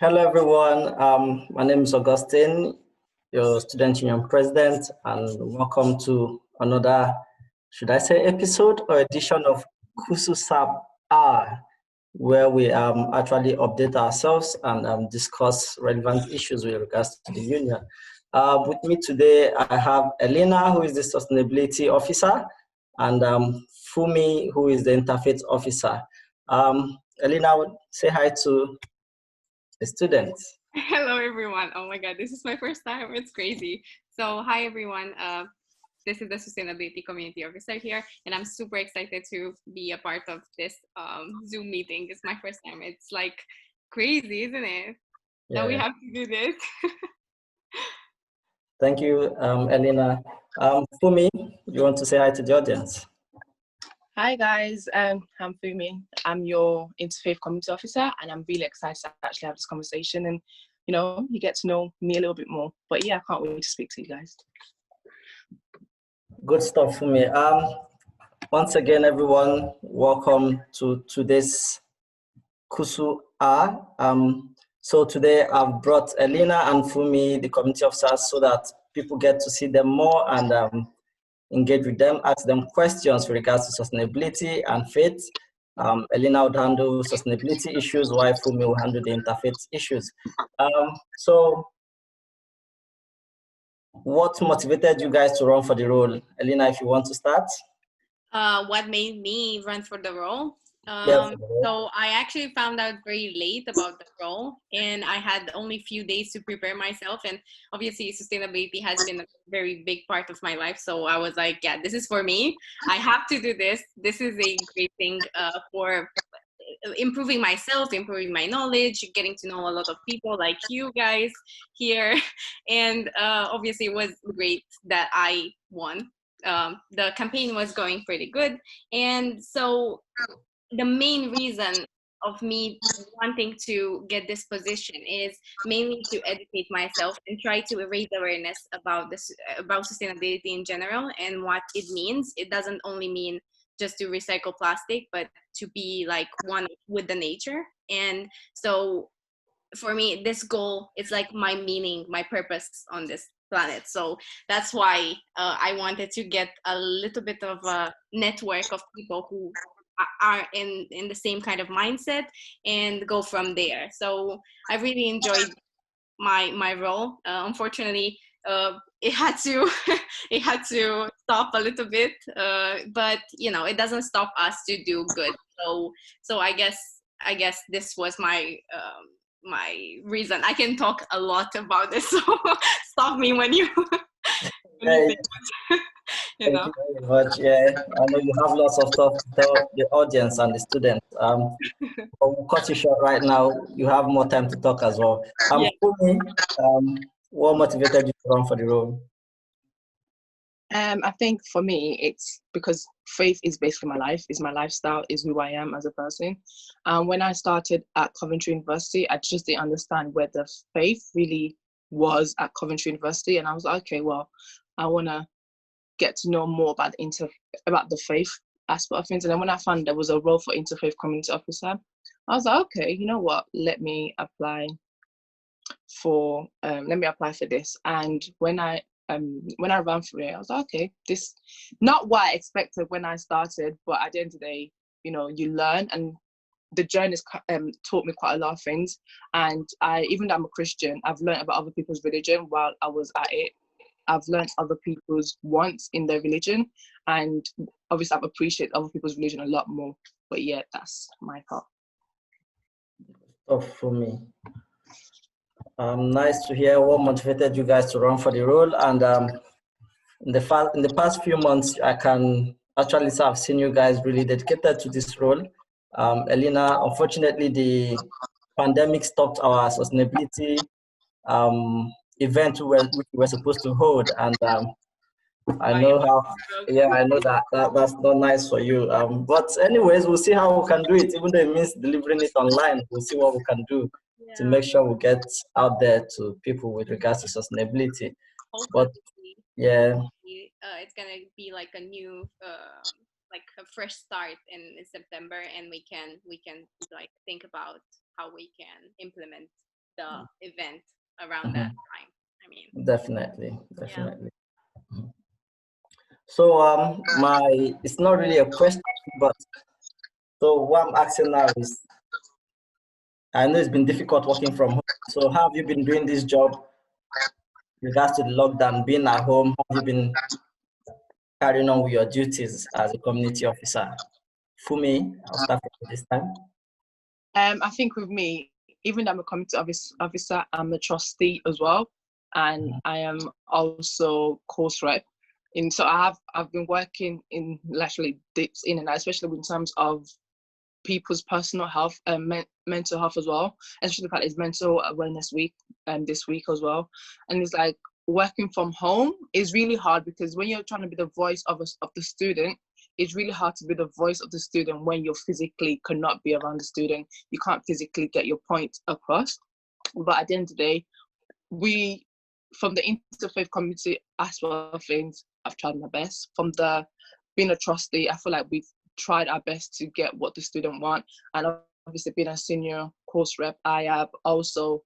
Hello, everyone. My name is Augustine, your student union president, and welcome to another, should I say, episode or edition of Kusu Sab R, where we actually update ourselves and discuss relevant issues with regards to the union. With me today, I have Elena, who is the sustainability officer, and Fumi, who is the interfaith officer. Elena, say hi to the students. Hello, everyone. Oh my God, this is my first time. It's crazy. So, hi, everyone. This is the Sustainability Community Officer here, and I'm super excited to be a part of this Zoom meeting. It's my first time. It's like crazy, isn't it? Yeah. That we have to do this. Thank you, Elena. Fumi, you want to say hi to the audience? Hi guys, I'm Fumi. I'm your interfaith community officer, and I'm really excited to actually have this conversation and, you get to know me a little bit more. But yeah, I can't wait to speak to you guys. Good stuff, Fumi. Once again, everyone, welcome to today's Kusu R. So today I've brought Elena and Fumi, the community officers, so that people get to see them more and engage with them, ask them questions with regards to sustainability and faith. Elena would handle sustainability issues, while Fumi will handle the interfaith issues. So what motivated you guys to run for the role? Elena, if you want to start. What made me run for the role? Yes. So I actually found out very late about the role, and I had only a few days to prepare myself. And obviously, sustainability has been a very big part of my life. So I was like, yeah, this is for me. I have to do this. This is a great thing for improving myself, improving my knowledge, getting to know a lot of people like you guys here. And obviously, it was great that I won. The campaign was going pretty good. And so the main reason of me wanting to get this position is mainly to educate myself and try to raise awareness about this, about sustainability in general and what it means. It doesn't only mean just to recycle plastic, but to be like one with the nature. And so for me, this goal is like my meaning, my purpose on this planet. So that's why I wanted to get a little bit of a network of people who are in the same kind of mindset and go from there. So I really enjoyed my role. Unfortunately, it had to it had to stop a little bit, but it doesn't stop us to do good. So I guess this was my reason. I can talk a lot about this, so stop me when you. Thank you very much. Yeah, I know you have lots of stuff to tell the audience and the students. We'll cut you short right now. You have more time to talk as well. Fumi, what motivated you to run for the role? I think for me, it's because faith is basically my life, is my lifestyle, is who I am as a person. When I started at Coventry University, I just didn't understand where the faith really was at Coventry University. And I was like, okay, well, I want to get to know more about the faith aspect of things. And then when I found there was a role for interfaith community officer, I was like, okay, you know what? Let me apply for this. And when I ran for it, I was like, okay, this not what I expected when I started, but at the end of the day, you learn, and the journey has taught me quite a lot of things. And even though I'm a Christian, I've learned about other people's religion while I was at it. I've learned other people's wants in their religion, and obviously I've appreciated other people's religion a lot more. But yeah, that's my part. For me. Nice to hear what motivated you guys to run for the role. And in the past few months, I can actually say I've seen you guys really dedicated to this role. Elena, unfortunately, the pandemic stopped our sustainability event which we were supposed to hold, and I know that's not nice for you. But anyways, we'll see how we can do it. Even though it means delivering it online, we'll see what we can do to make sure we get out there to people with regards to sustainability. Hopefully, but yeah, it's gonna be like a new like a fresh start in September, and we can like think about how we can implement the event around that time. I mean, Definitely. Mhm. So it's not really a question, but so what I'm asking now is, I know it's been difficult working from home. So how have you been doing this job in regards to the lockdown, being at home? How have you been carrying on with your duties as a community officer? Fumi, I'll start from this time. I think with me, even though I'm a community officer, I'm a trustee as well, and I am also course rep. And so I've been working in literally dips in and out, especially in terms of people's personal health and mental health as well. Especially the fact it's mental awareness week this week as well. And it's like working from home is really hard because when you're trying to be the voice of the student, it's really hard to be the voice of the student when you physically cannot be around the student. You can't physically get your point across. But at the end of the day, we, from the interfaith community aspect of things, I've tried my best. From the being a trustee, I feel like we've tried our best to get what the student want. And obviously being a senior course rep, I have also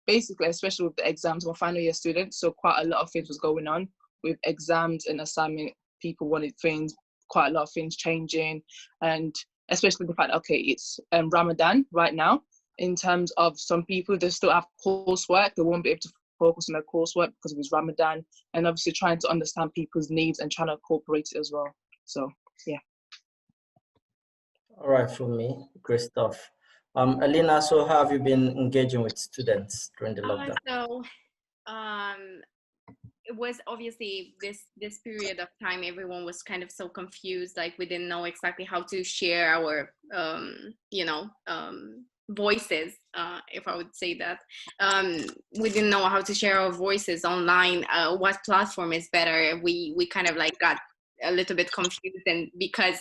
basically, especially with the exams, I'm a final year student, so quite a lot of things was going on with exams and assignment. People wanted things, quite a lot of things changing, and especially the fact, okay, it's Ramadan right now. In terms of some people, they still have coursework, they won't be able to focus on their coursework because it was Ramadan, and obviously trying to understand people's needs and trying to incorporate it as well. So, yeah. All right, Fumi, great stuff. Elena, so how have you been engaging with students during the lockdown? So it was obviously this period of time, everyone was kind of so confused, like we didn't know exactly how to share our voices, if I would say that. We didn't know how to share our voices online, what platform is better. We kind of like got a little bit confused, and because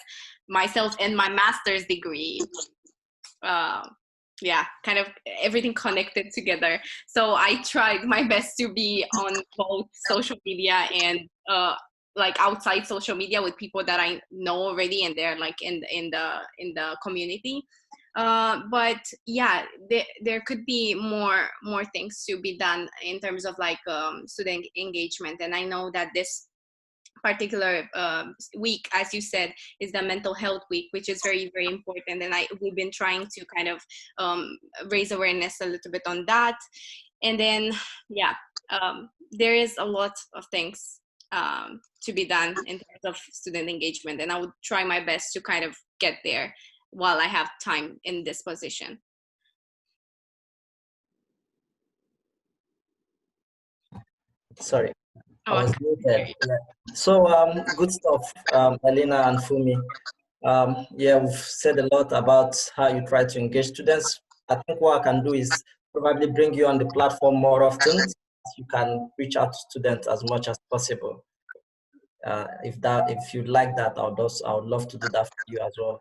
myself and my master's degree, kind of everything connected together. So I tried my best to be on both social media and like outside social media with people that I know already, and they're like in the community. But yeah, there could be more things to be done in terms of like student engagement. And I know that this particular week, as you said, is the mental health week, which is very, very important. And we've been trying to kind of raise awareness a little bit on that. And then, there is a lot of things to be done in terms of student engagement. And I would try my best to kind of get there while I have time in this position. Sorry, I was muted. Yeah. So good stuff, Elena and Fumi. We've said a lot about how you try to engage students. I think what I can do is probably bring you on the platform more often, so you can reach out to students as much as possible. If you like that, I would love to do that for you as well.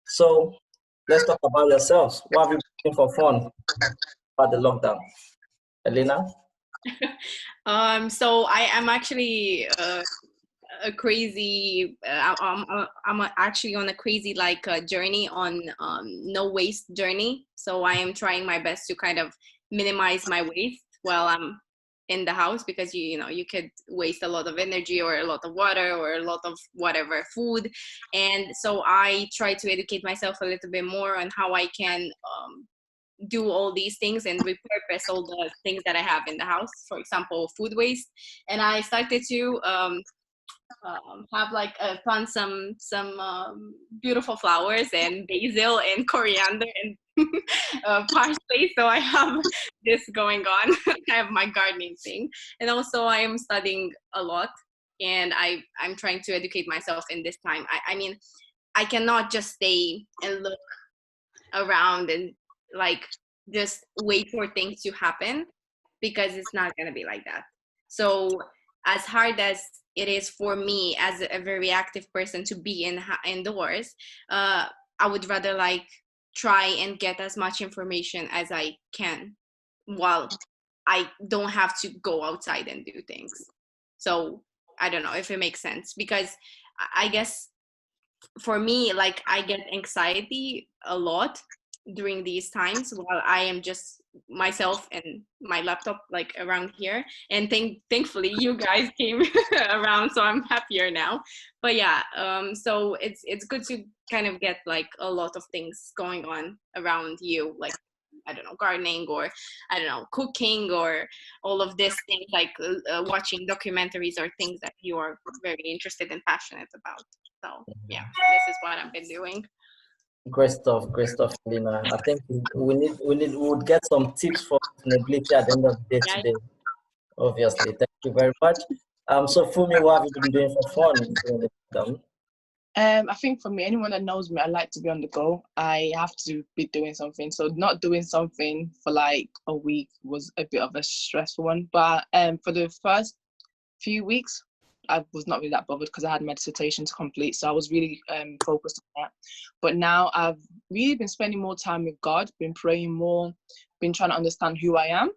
So let's talk about yourselves. What have you been doing for fun about the lockdown? Elena? So I am actually a crazy I'm actually on a crazy like journey on no waste journey. So I am trying my best to kind of minimize my waste while I'm in the house, because you could waste a lot of energy or a lot of water or a lot of whatever food. And so I try to educate myself a little bit more on how I can do all these things and repurpose all the things that I have in the house, for example, food waste. And I started to have like plant some beautiful flowers and basil and coriander and parsley. So I have this going on. I have my gardening thing, and also I am studying a lot, and I'm trying to educate myself in this time. I mean, I cannot just stay and look around and like just wait for things to happen, because it's not going to be like that. So as hard as it is for me as a very active person to be indoors, I would rather like try and get as much information as I can while I don't have to go outside and do things. So I don't know if it makes sense, because I guess for me, like I get anxiety a lot during these times while I am just myself and my laptop like around here. And thankfully you guys came around, so I'm happier now. But yeah, so it's good to kind of get like a lot of things going on around you, like I don't know, gardening, or I don't know, cooking, or all of these things, like watching documentaries or things that you are very interested and passionate about. So yeah, this is what I've been doing. Great stuff, Elena. I think we would get some tips for sustainability at the end of the day Yeah. today. Obviously, thank you very much. So Fumi, what have you been doing for fun during the lockdown? I think for me, anyone that knows me, I like to be on the go. I have to be doing something. So not doing something for like a week was a bit of a stressful one. But for the first few weeks, I was not really that bothered because I had my dissertation to complete. So I was really focused on that. But now I've really been spending more time with God, been praying more, been trying to understand who I am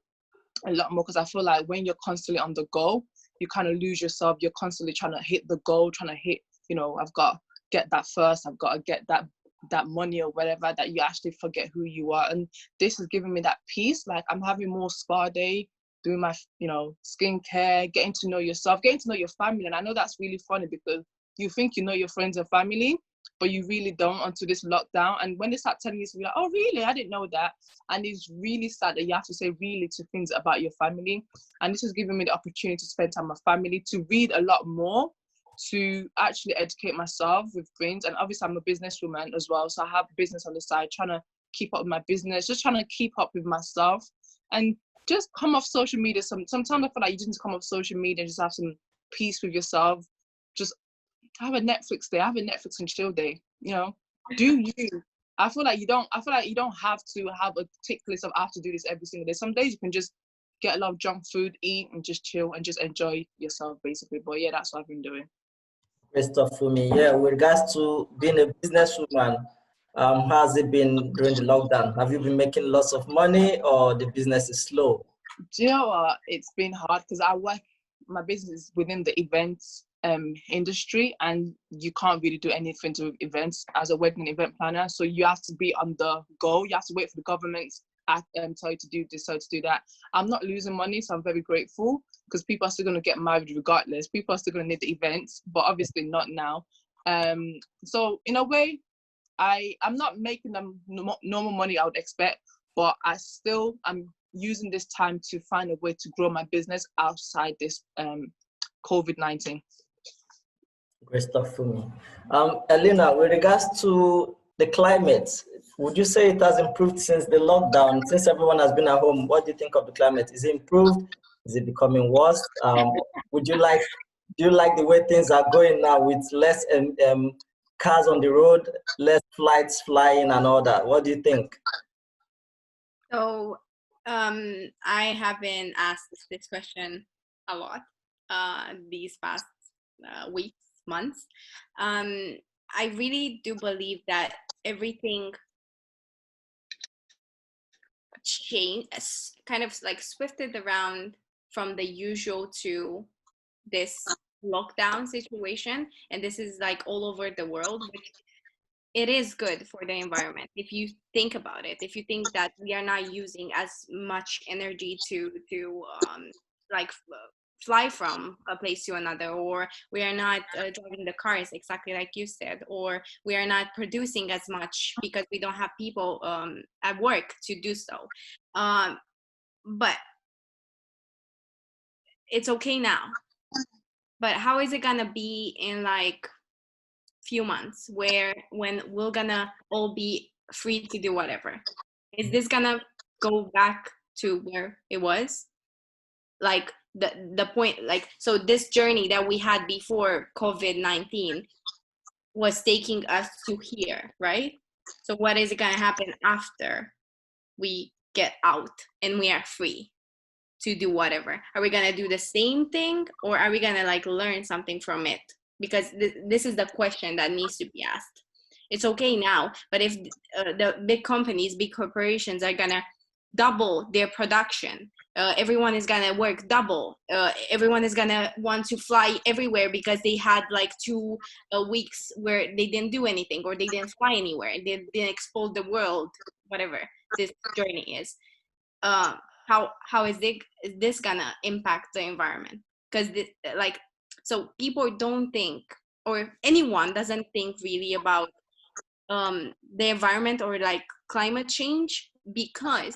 a lot more, because I feel like when you're constantly on the go, you kind of lose yourself. You're constantly trying to hit the goal, trying to hit, I've got to get that first, I've got to get that money or whatever, that you actually forget who you are. And this has given me that peace. Like, I'm having more spa day, doing my, skincare, getting to know yourself, getting to know your family. And I know that's really funny because you think you know your friends and family, but you really don't until this lockdown. And when they start telling you, you're like, oh, really? I didn't know that. And it's really sad that you have to say really to things about your family. And this has given me the opportunity to spend time with my family, to read a lot more, to actually educate myself with things. And obviously I'm a businesswoman as well, so I have business on the side, trying to keep up with my business, just trying to keep up with myself, and just come off social media. Sometimes I feel like you just come off social media and just have some peace with yourself. Just have a Netflix day, have a Netflix and chill day, do you. I feel like you don't have to have a tick list of I have to do this every single day. Some days you can just get a lot of junk food, eat, and just chill and just enjoy yourself, basically. But yeah, that's what I've been doing. Great stuff for me. Yeah, with regards to being a businesswoman, how has it been during the lockdown? Have you been making lots of money, or the business is slow? Do you know what? It's been hard because my business is within the events industry, and you can't really do anything to events as a wedding event planner. So you have to be on the go. You have to wait for the government tell you to do this, tell you to do that. I'm not losing money, so I'm very grateful, because people are still going to get married regardless. People are still going to need the events, but obviously not now. So in a way, I'm not making them normal money I would expect, but I'm using this time to find a way to grow my business outside this COVID-19. Great stuff for me. Elena, with regards to the climate, would you say it has improved since the lockdown, since everyone has been at home? What do you think of the climate? Is it improved? Is it becoming worse? Do you like the way things are going now, with less cars on the road, less flights flying and all that? What do you think? So I have been asked this question a lot these past weeks, months. I really do believe that everything changed, kind of like swifted around from the usual to this lockdown situation, and this is like all over the world, which it is good for the environment if you think about it. If you think that we are not using as much energy to like fly from a place to another, or we are not driving the cars exactly like you said, or we are not producing as much because we don't have people at work to do so. But it's okay now. But how is it gonna be in like few months, when we're gonna all be free to do whatever? Is this gonna go back to where it was? Like the point, like, so this journey that we had before COVID-19 was taking us to here, right? So what is it gonna happen after we get out and we are free to do whatever? Are we gonna do the same thing, or are we gonna like learn something from it? Because this is the question that needs to be asked. It's okay now, but if the big companies, big corporations are gonna double their production, everyone is gonna work double, everyone is gonna want to fly everywhere because they had like 2 weeks where they didn't do anything, or they didn't fly anywhere, they didn't explore the world, whatever this journey is, how is this gonna impact the environment? Because like, so people don't think, or anyone doesn't think really about the environment or like climate change, because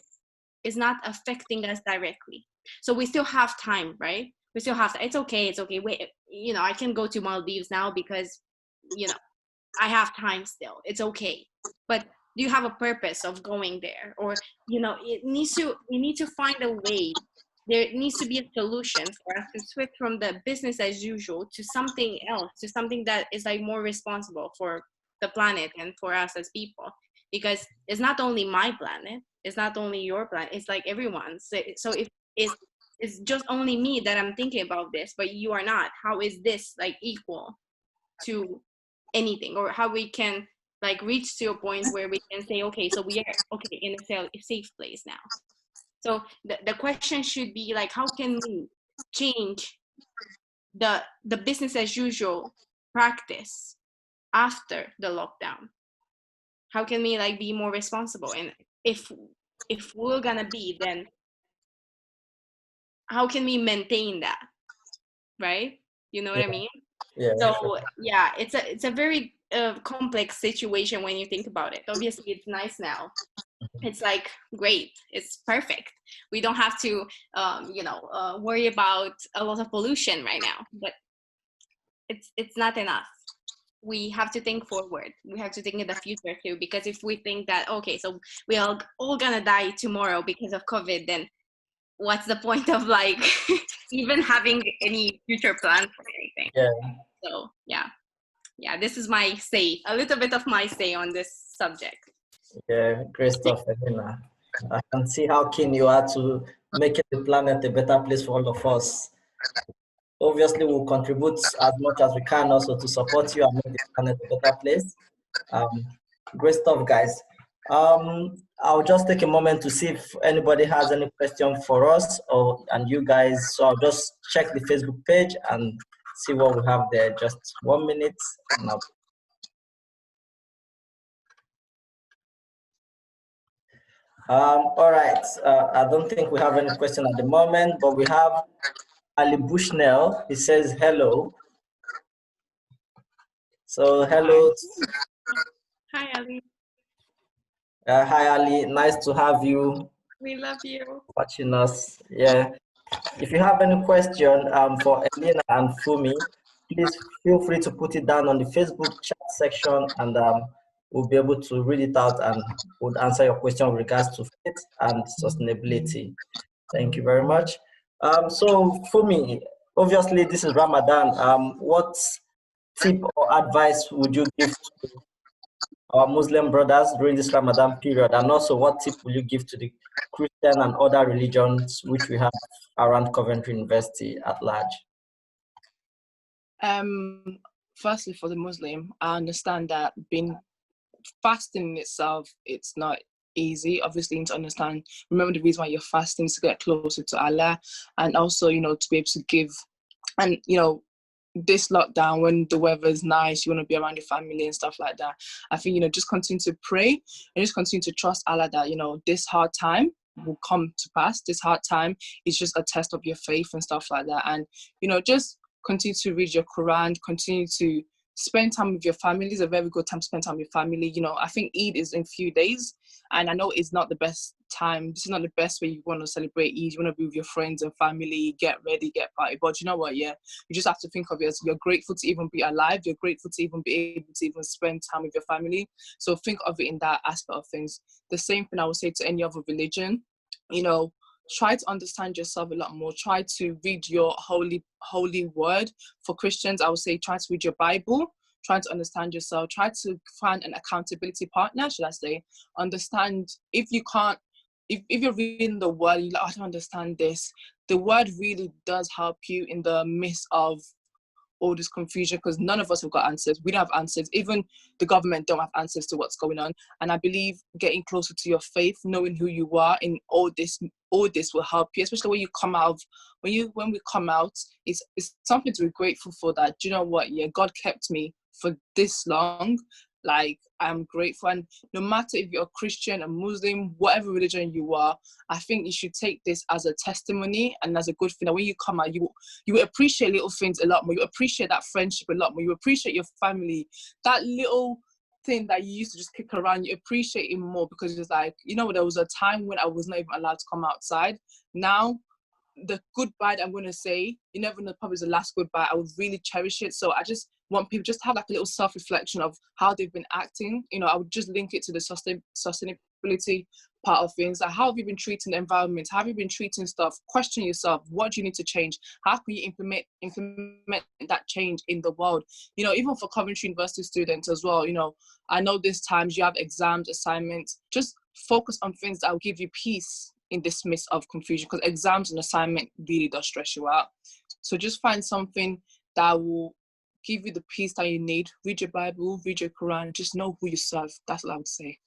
it's not affecting us directly. So we still have time, right? We still have it's okay, wait, I can go to Maldives now because I have time still, it's okay. But do you have a purpose of going there? Or we need to find a way. There needs to be a solution for us to switch from the business as usual to something else, to something that is like more responsible for the planet and for us as people. Because it's not only my planet, it's not only your planet, it's like everyone's. So if it's just only me that I'm thinking about this, but you are not, how is this like equal to anything? Or how we can like reach to a point where we can say, okay, so we are okay in a safe place now. So the question should be like, how can we change the business as usual practice after the lockdown? How can we like be more responsible? And if we're gonna be, then how can we maintain that, right? You know what I mean? Yeah. So yeah, it's a very complex situation when you think about it. Obviously, it's nice now. It's like great. It's perfect. We don't have to, worry about a lot of pollution right now. But it's not enough. We have to think forward. We have to think in the future too. Because if we think that okay, so we are all gonna die tomorrow because of COVID, then what's the point of like even having any future plans for anything? Yeah. So yeah, this is my say, a little bit of my say on this subject. Yeah, great stuff, Elena. I can see how keen you are to make the planet a better place for all of us. Obviously, we'll contribute as much as we can also to support you and make the planet a better place. Great stuff, guys. I'll just take a moment to see if anybody has any question for us and you guys. So I'll just check the Facebook page and see what we have there. Just 1 minute. And all right. I don't think we have any question at the moment, but we have Ali Bushnell. He says hello. So hello. Hi, Ali. Hi, Ali. Nice to have you. We love you. Watching us. Yeah. If you have any question for Elena and Fumi, please feel free to put it down on the Facebook chat section, and we'll be able to read it out and would answer your question with regards to faith and sustainability. Thank you very much. So Fumi, obviously this is Ramadan. What tip or advice would you give to our Muslim brothers during this Ramadan period? And also, what tip will you give to the Christian and other religions which we have around Coventry University at large? Firstly, for the Muslim, I understand that fasting in itself, it's not easy. Obviously, you need to understand, remember the reason why you're fasting is to get closer to Allah, and also, to be able to give, and this lockdown, when the weather is nice, you want to be around your family and stuff like that. I think, just continue to pray and just continue to trust Allah that, this hard time will come to pass. This hard time is just a test of your faith and stuff like that. And, just continue to read your Quran, continue to spend time with your family. It's a very good time to spend time with your family. I think Eid is in a few days, and I know it's not the best time. This is not the best way you want to celebrate Eid. You want to be with your friends and family, get ready, get party. But you know what? Yeah, you just have to think of it as you're grateful to even be alive. You're grateful to even be able to even spend time with your family. So think of it in that aspect of things. The same thing I would say to any other religion. Try to understand yourself a lot more. Try to read your holy word. For Christians, I would say try to read your Bible. Try to understand yourself. Try to find an accountability partner, should I say. Understand if you can't, if you're reading the word, you're like, I don't understand this. The word really does help you in the midst of all this confusion, because none of us have got answers. We don't have answers. Even the government don't have answers to what's going on. And I believe getting closer to your faith, knowing who you are in all this will help you, especially when you come out. When we come out, it's something to be grateful for. That, do you know what? Yeah, God kept me for this long. Like, I'm grateful. And no matter if you're a Christian, a Muslim, whatever religion you are, I think you should take this as a testimony and as a good thing. That when you come out, you will appreciate little things a lot more. You appreciate that friendship a lot more. You appreciate your family. That little thing that you used to just kick around, you appreciate it more, because it's like, you know, there was a time when I was not even allowed to come outside. Now, the goodbye that I'm going to say, you never know, probably is the last goodbye. I would really cherish it. So I just want people just to have like a little self-reflection of how they've been acting. You know, I would just link it to the sustainability part of things. Like, how have you been treating the environment? How have you been treating stuff? Question yourself, what do you need to change? How can you implement that change in the world? You know, even for Coventry University students as well, you know, I know there's times you have exams, assignments. Just focus on things that will give you peace in this midst of confusion, because exams and assignment really does stress you out. So just find something that will give you the peace that you need. Read your Bible, read your Quran, just know who you serve. That's what I would say.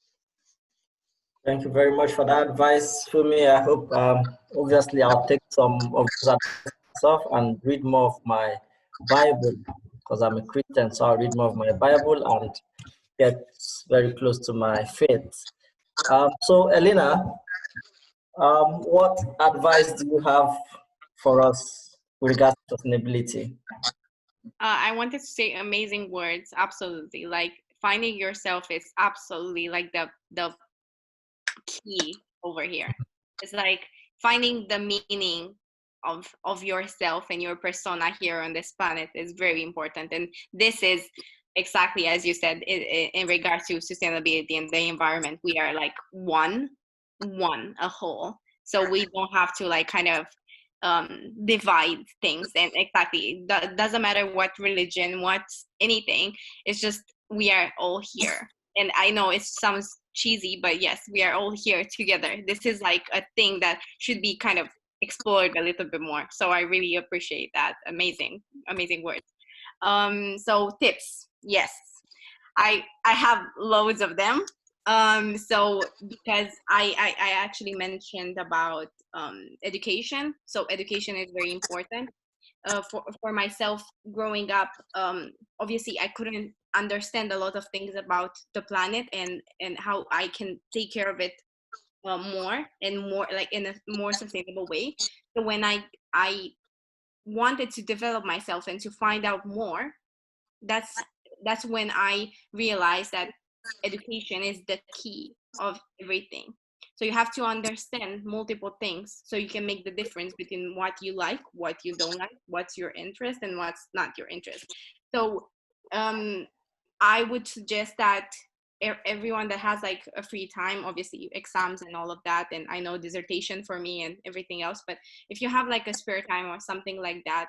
Thank you very much for that advice, Fumi. I hope, obviously, I'll take some of those advice myself and read more of my Bible, because I'm a Christian, so I'll read more of my Bible and get very close to my faith. So, Elena, what advice do you have for us with regards to sustainability? I wanted to say amazing words. Absolutely. Like, finding yourself is absolutely like the key over here. It's like finding the meaning of yourself and your persona here on this planet is very important. And this is exactly as you said, in regards to sustainability and the environment. We are like one, a whole. So we don't have to like kind of divide things. And exactly, that doesn't matter what religion, what anything. It's just we are all here. And I know it sounds cheesy, but yes, we are all here together. This is like a thing that should be kind of explored a little bit more. So I really appreciate that. Amazing words. So tips, yes, I have loads of them. So because I actually mentioned about education. So education is very important. For myself growing up, obviously I couldn't understand a lot of things about the planet and how I can take care of it more and more, like in a more sustainable way. So when I wanted to develop myself and to find out more, that's when I realized that education is the key of everything. So you have to understand multiple things so you can make the difference between what you like, what you don't like, what's your interest, and what's not your interest. So I would suggest that everyone that has like a free time, obviously exams and all of that, and I know dissertation for me and everything else, but if you have like a spare time or something like that,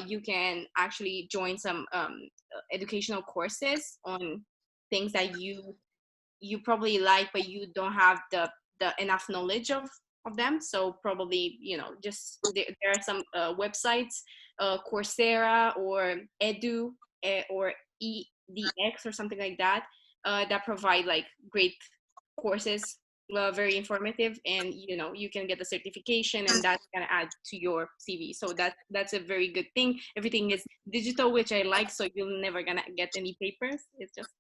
you can actually join some educational courses on things that you probably like, but you don't have the enough knowledge of them. So probably, you know, just there are some websites, Coursera or Edu or EDX or something like that, that provide like great courses, very informative, and you know, you can get a certification and that's gonna add to your CV. So that's a very good thing. Everything is digital, which I like, so you're never gonna get any papers. It's just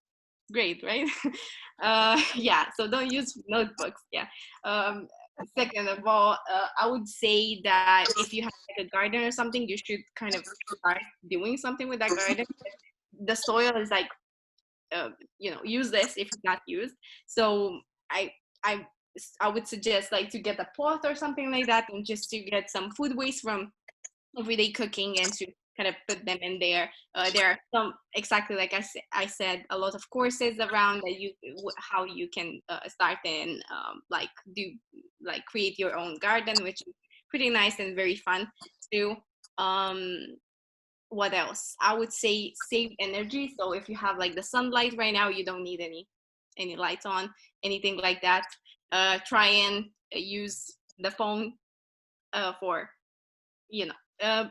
great, right? Yeah, so don't use notebooks. Yeah. Second of all, I would say that if you have like a garden or something, you should kind of start doing something with that garden. The soil is like you know, useless if it's not used. So I I I would suggest like to get a pot or something like that, and just to get some food waste from everyday cooking and to kind of put them in there. There are some, exactly like I said, a lot of courses around that how you can start and like do, like create your own garden, which is pretty nice and very fun too. What else? I would say save energy. So if you have like the sunlight right now, you don't need any lights on, anything like that. Try and use the phone for, you know,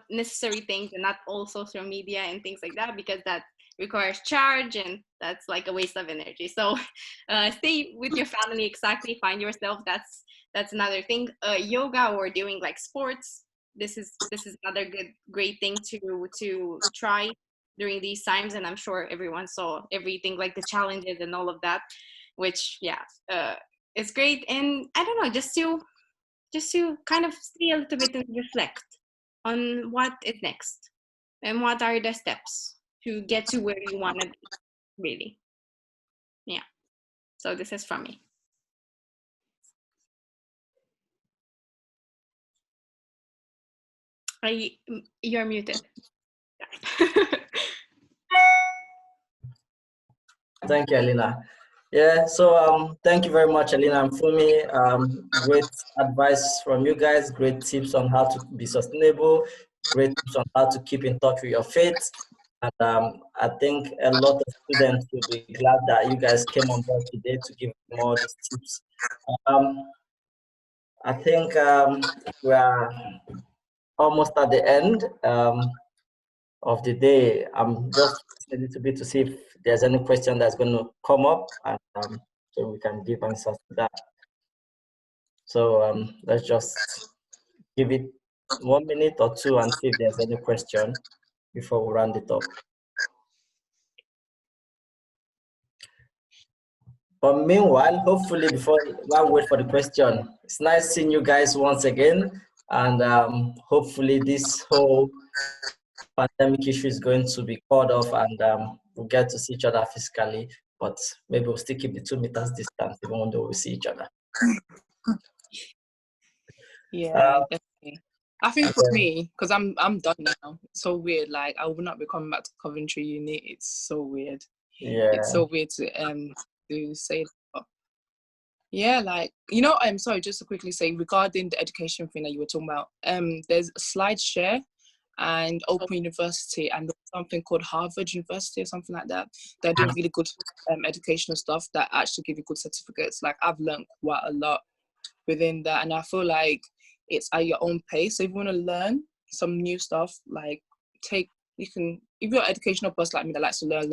necessary things, and not all social media and things like that, because that requires charge and that's like a waste of energy. So stay with your family, exactly, find yourself. That's another thing. Yoga or doing like sports, this is another great thing to try. during these times, and I'm sure everyone saw everything, like the challenges and all of that, which it's great. And I don't know, just to kind of stay a little bit and reflect on what is next and what are the steps to get to where you want to be, really. Yeah. So this is from me. You're muted. Thank you, Elena. Yeah, so thank you very much, Elena and Fumi. Great advice from you guys, great tips on how to be sustainable, great tips on how to keep in touch with your faith. And I think a lot of students will be glad that you guys came on board today to give them all these tips. I think we are almost at the end of the day. I'm just a little bit to see if there's any question that's going to come up, and so we can give answers to that. So let's just give it 1 minute or two and see if there's any question before we round it up. But meanwhile, hopefully while we wait for the question, it's nice seeing you guys once again, and hopefully this whole pandemic issue is going to be called off, and we'll get to see each other physically, but maybe we'll still keep the 2 meters distance even though we see each other. Yeah, definitely. I think for me, because I'm done now. It's so weird. Like I will not be coming back to Coventry Uni. It's so weird. Yeah. It's so weird to say that. Yeah, like I'm sorry, just to quickly say regarding the education thing that you were talking about. There's SlideShare and Open University, and there's something called Harvard University or something like that. They're doing really good educational stuff that actually give you good certificates. Like I've learned quite a lot within that, and I feel like it's at your own pace. So if you want to learn some new stuff, like if you're an educational person like me that likes to learn,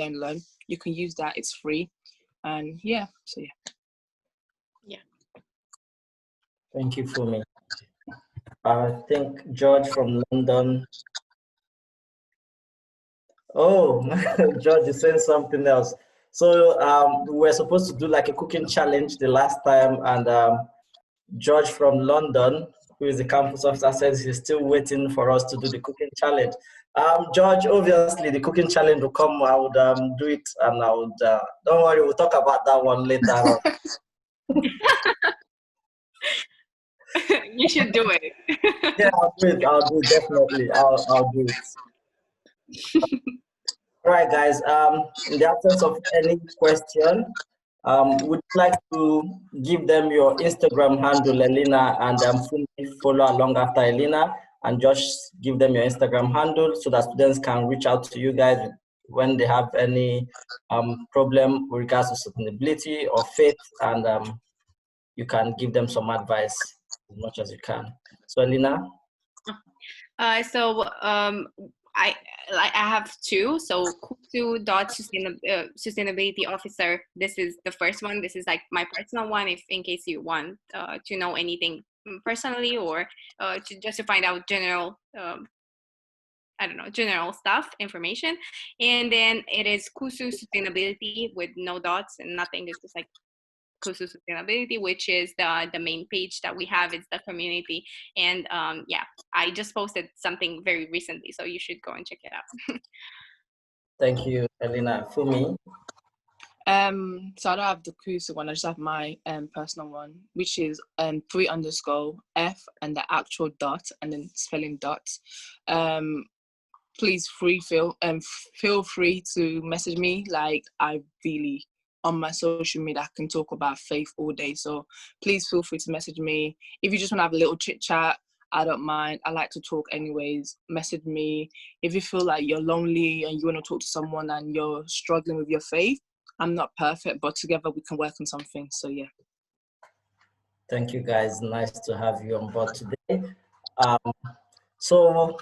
you can use that. It's free, and yeah. Thank you, Fumi. I think George from London. Oh, George is saying something else. So we were supposed to do like a cooking challenge the last time, and George from London, who is the campus officer, says he's still waiting for us to do the cooking challenge. George, obviously the cooking challenge will come. I would do it, and I would. Don't worry, we'll talk about that one later on. You should do it. Yeah, I'll do it. I'll do it, definitely. I'll do it. All right, guys. In the absence of any question, would you like to give them your Instagram handle, Elena, and follow along after Elena, and just give them your Instagram handle so that students can reach out to you guys when they have any problem with regards to sustainability or faith, and you can give them some advice as much as you can. So, Elena. I have two. So Sustainability Officer. This is the first one. This is like my personal one. If in case you want to know anything personally, or just to find out general, general stuff, information. And then it is Kusu Sustainability with no dots and nothing. It's just like Kusu Sustainability, which is the main page that we have. It's the community, and I just posted something very recently, so you should go and check it out. Thank you, Elena. Fumi. So I don't have the Kusu one. I just have my personal one, which is 3_F and the actual dot and then spelling dots. Please feel free to message me. Like I really, on my social media, I can talk about faith all day. So please feel free to message me. If you just want to have a little chit chat, I don't mind. I like to talk anyways. Message me. If you feel like you're lonely and you want to talk to someone and you're struggling with your faith, I'm not perfect, but together we can work on something. So yeah. Thank you, guys. Nice to have you on board today. So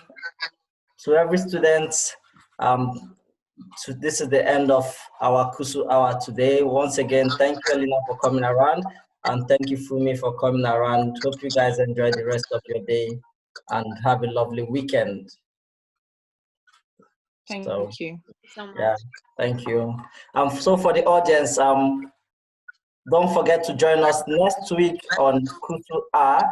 to every student, so this is the end of our Kusu Hour today. Once again, thank you, Elena, for coming around, and thank you, Fumi, for coming around. Hope you guys enjoy the rest of your day and have a lovely weekend. Thank So you. So much. yeah, thank you. So for the audience, don't forget to join us next week on Kutu R.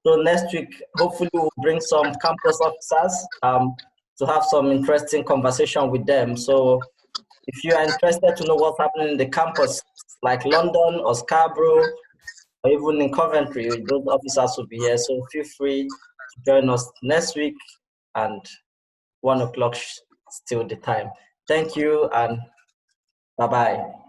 So next week, hopefully we'll bring some campus officers to have some interesting conversation with them. So if you are interested to know what's happening in the campus, like London or Scarborough, or even in Coventry, those officers will be here. So feel free to join us next week, and 1 o'clock still the time. Thank you, and bye-bye.